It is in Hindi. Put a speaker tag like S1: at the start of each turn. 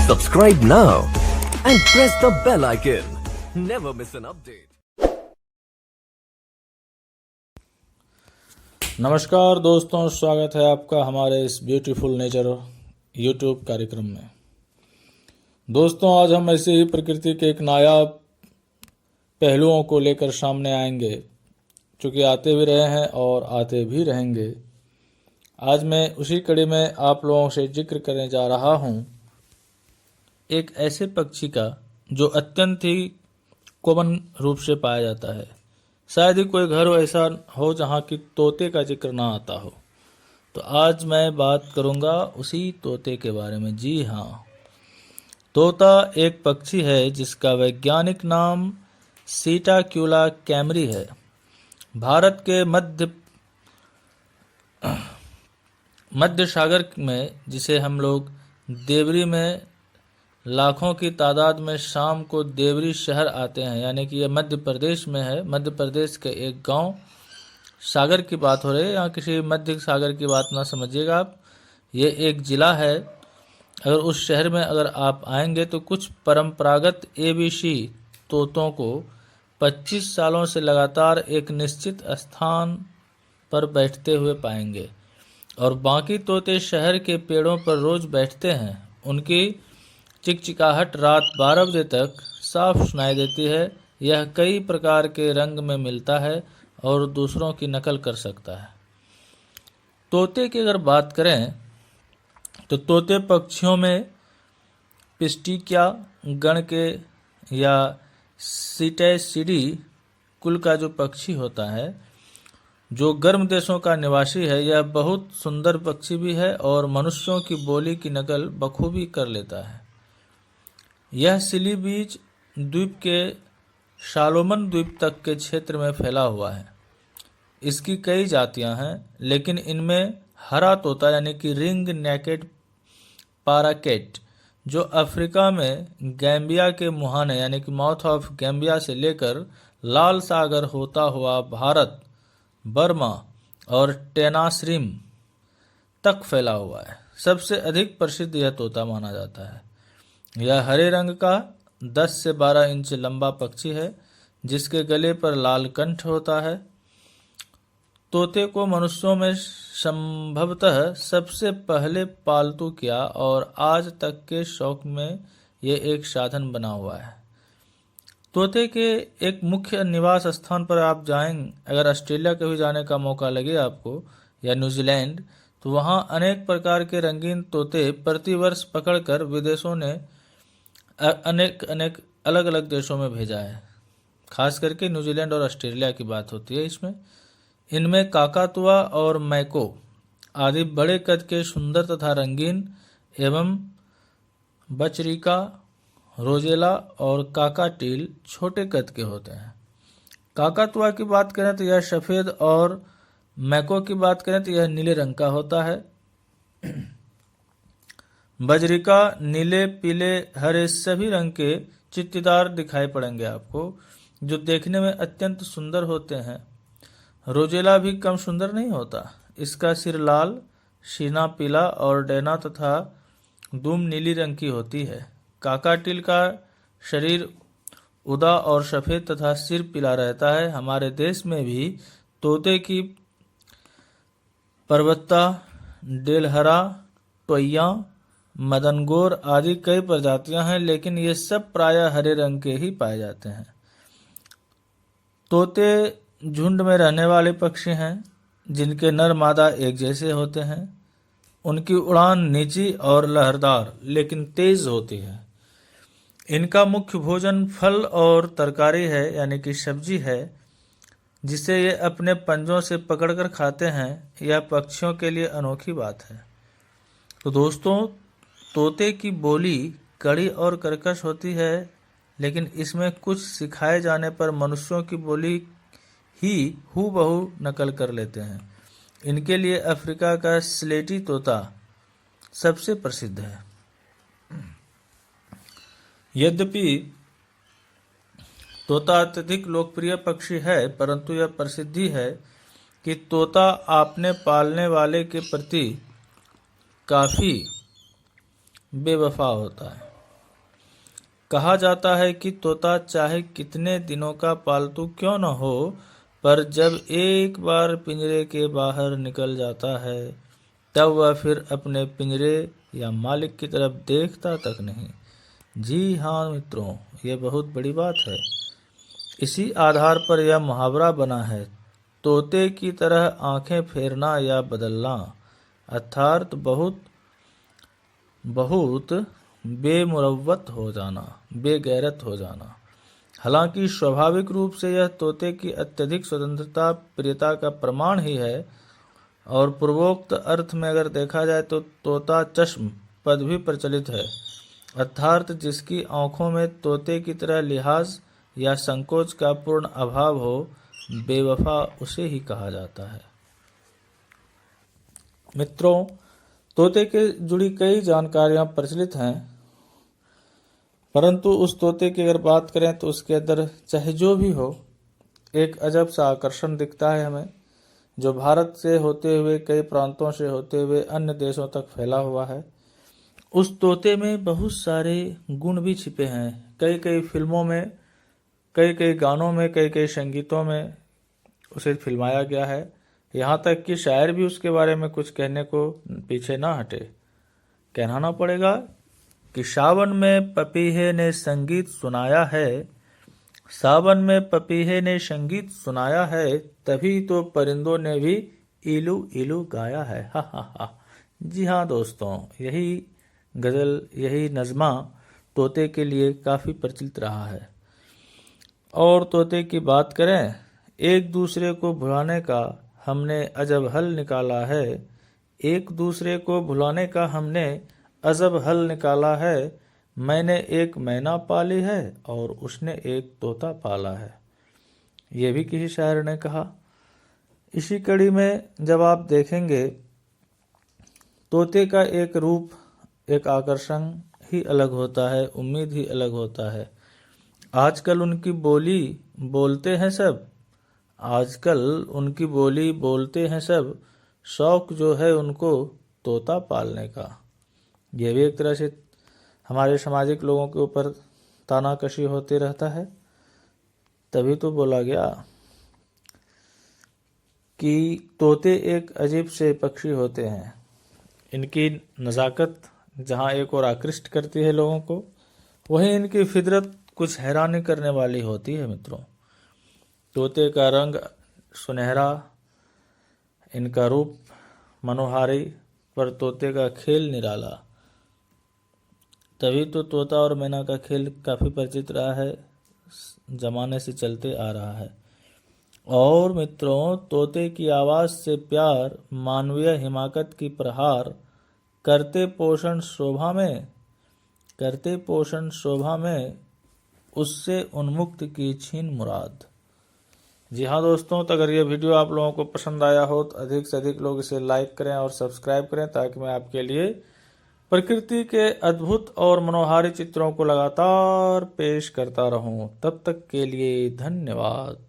S1: Subscribe now and press the bell icon. Never miss an update.
S2: नमस्कार दोस्तों, स्वागत है आपका हमारे इस ब्यूटीफुल नेचर यूट्यूब कार्यक्रम में। दोस्तों, आज हम ऐसे ही प्रकृति के एक नायाब पहलुओं को लेकर सामने आएंगे, चूँकि आते भी रहे हैं और आते भी रहेंगे। आज मैं उसी कड़ी में आप लोगों से जिक्र करने जा रहा हूँ एक ऐसे पक्षी का जो अत्यंत ही कॉमन रूप से पाया जाता है। शायद ही कोई घर ऐसा हो जहाँ की तोते का जिक्र ना आता हो। तो आज मैं बात करूँगा उसी तोते के बारे में। जी हाँ, तोता एक पक्षी है जिसका वैज्ञानिक नाम सीटाक्यूला कैमरी है। भारत के मध्य सागर में, जिसे हम लोग देवरी में लाखों की तादाद में शाम को देवरी शहर आते हैं, यानी कि यह मध्य प्रदेश में है। मध्य प्रदेश के एक गांव, सागर की बात हो रही है, यहाँ किसी मध्य सागर की बात ना समझिएगा आप। ये एक ज़िला है। अगर उस शहर में अगर आप आएंगे तो कुछ परंपरागत एबीसी तोतों को 25 सालों से लगातार एक निश्चित स्थान पर बैठते हुए पाएंगे और बाकी तोते शहर के पेड़ों पर रोज बैठते हैं। उनकी चिकचिकाहट रात 12 बजे तक साफ सुनाई देती है। यह कई प्रकार के रंग में मिलता है और दूसरों की नकल कर सकता है। तोते की अगर बात करें तो तोते पक्षियों में पिस्टिकिया गण के या सीटेसिडी कुल का जो पक्षी होता है, जो गर्म देशों का निवासी है। यह बहुत सुंदर पक्षी भी है और मनुष्यों की बोली की नकल बखूबी कर लेता है। यह सिली बीच द्वीप के सालोमन द्वीप तक के क्षेत्र में फैला हुआ है। इसकी कई जातियां हैं, लेकिन इनमें हरा तोता यानी कि रिंग नेकेड पैराकेट, जो अफ्रीका में गैम्बिया के मुहाने यानी कि माउथ ऑफ गैम्बिया से लेकर लाल सागर होता हुआ भारत, बर्मा और टेनासरीम तक फैला हुआ है। सबसे अधिक प्रसिद्ध यह तोता माना जाता है। यह हरे रंग का 10 से 12 इंच लंबा पक्षी है, जिसके गले पर लाल कंठ होता है। तोते को मनुष्यों में संभवतः सबसे पहले पालतू किया और आज तक के शौक में ये एक साधन बना हुआ है। तोते के एक मुख्य निवास स्थान पर आप जाएंगे, अगर ऑस्ट्रेलिया कभी जाने का मौका लगे आपको या न्यूजीलैंड, तो वहाँ अनेक प्रकार के रंगीन तोते प्रतिवर्ष पकड़कर विदेशों ने अनेक अलग अलग देशों में भेजा है। खास करके न्यूजीलैंड और ऑस्ट्रेलिया की बात होती है इसमें। इनमें काकातुआ और मैको आदि बड़े कद के सुंदर तथा रंगीन एवं बचरिका, रोजेला और काकाटील छोटे कद के होते हैं। काकातुआ की बात करें तो यह सफ़ेद और मैको की बात करें तो यह नीले रंग का होता है। बजरिका नीले, पीले, हरे सभी रंग के चित्तीदार दिखाई पड़ेंगे आपको, जो देखने में अत्यंत सुंदर होते हैं। रोजेला भी कम सुंदर नहीं होता। इसका सिर लाल, सीना पीला और डैना तथा दुम नीली रंग की होती है। काकाटिल का शरीर उदा और सफ़ेद तथा सिर पीला रहता है। हमारे देश में भी तोते की परबत्ता, डेलहरा, टोइया, मदनगोर आदि कई प्रजातियां हैं, लेकिन ये सब प्रायः हरे रंग के ही पाए जाते हैं। तोते झुंड में रहने वाले पक्षी हैं, जिनके नर मादा एक जैसे होते हैं। उनकी उड़ान नीची और लहरदार लेकिन तेज होती है। इनका मुख्य भोजन फल और तरकारी है, यानी कि सब्जी है, जिसे ये अपने पंजों से पकड़कर खाते हैं। यह पक्षियों के लिए अनोखी बात है। तो दोस्तों, तोते की बोली कड़ी और कर्कश होती है, लेकिन इसमें कुछ सिखाए जाने पर मनुष्यों की बोली ही हूबहू नकल कर लेते हैं। इनके लिए अफ्रीका का स्लेटी तोता सबसे प्रसिद्ध है। यद्यपि तोता अत्यधिक लोकप्रिय पक्षी है, परंतु यह प्रसिद्धि है कि तोता आपने पालने वाले के प्रति काफ़ी बेवफा होता है। कहा जाता है कि तोता चाहे कितने दिनों का पालतू क्यों न हो, पर जब एक बार पिंजरे के बाहर निकल जाता है तब वह फिर अपने पिंजरे या मालिक की तरफ देखता तक नहीं। जी हाँ मित्रों, यह बहुत बड़ी बात है। इसी आधार पर यह मुहावरा बना है, तोते की तरह आंखें फेरना या बदलना, अर्थात बहुत बहुत बेमुरव्वत हो जाना, बेगैरत हो जाना। हालांकि स्वाभाविक रूप से यह तोते की अत्यधिक स्वतंत्रता प्रियता का प्रमाण ही है, और पूर्वोक्त अर्थ में अगर देखा जाए तो तोता चश्म पद भी प्रचलित है, अर्थात जिसकी आंखों में तोते की तरह लिहाज या संकोच का पूर्ण अभाव हो, बेवफा उसे ही कहा जाता है। मित्रों, तोते के जुड़ी कई जानकारियां प्रचलित हैं, परंतु उस तोते की अगर बात करें तो उसके अंदर चाहे जो भी हो, एक अजब सा आकर्षण दिखता है हमें, जो भारत से होते हुए कई प्रांतों से होते हुए अन्य देशों तक फैला हुआ है। उस तोते में बहुत सारे गुण भी छिपे हैं। कई कई फिल्मों में, कई कई गानों में, कई कई संगीतों में उसे फिल्माया गया है। यहाँ तक कि शायर भी उसके बारे में कुछ कहने को पीछे ना हटे। कहना पड़ेगा कि सावन में पपीहे ने संगीत सुनाया है, सावन में पपीहे ने संगीत सुनाया है, तभी तो परिंदों ने भी इलू इलू गाया है। हा हा हा। जी हाँ दोस्तों, यही गज़ल, यही नज़्मा तोते के लिए काफ़ी प्रचलित रहा है। और तोते की बात करें, एक दूसरे को भुलाने का हमने अजब हल निकाला है, एक दूसरे को भुलाने का हमने अजब हल निकाला है, मैंने एक मैना पाली है और उसने एक तोता पाला है। ये भी किसी शायर ने कहा। इसी कड़ी में जब आप देखेंगे, तोते का एक रूप, एक आकर्षण ही अलग होता है, उम्मीद ही अलग होता है। आजकल उनकी बोली बोलते हैं सब, आजकल उनकी बोली बोलते हैं सब, शौक जो है उनको तोता पालने का। यह भी एक तरह से हमारे सामाजिक लोगों के ऊपर तानाकशी होते रहता है। तभी तो बोला गया कि तोते एक अजीब से पक्षी होते हैं। इनकी नज़ाकत जहाँ एक और आकृष्ट करती है लोगों को, वहीं इनकी फितरत कुछ हैरानी करने वाली होती है मित्रों। तोते का रंग सुनहरा, इनका रूप मनोहारी, पर तोते का खेल निराला। तभी तो तोता और मैना का खेल काफ़ी परिचित रहा है, जमाने से चलते आ रहा है। और मित्रों, तोते की आवाज़ से प्यार, मानवीय हिमाकत की प्रहार, करते पोषण शोभा में, करते पोषण शोभा में, उससे उन्मुक्त की छीन मुराद। जी हाँ दोस्तों, तो अगर ये वीडियो आप लोगों को पसंद आया हो तो अधिक से अधिक लोग इसे लाइक करें और सब्सक्राइब करें, ताकि मैं आपके लिए प्रकृति के अद्भुत और मनोहारी चित्रों को लगातार पेश करता रहूं। तब तक के लिए धन्यवाद।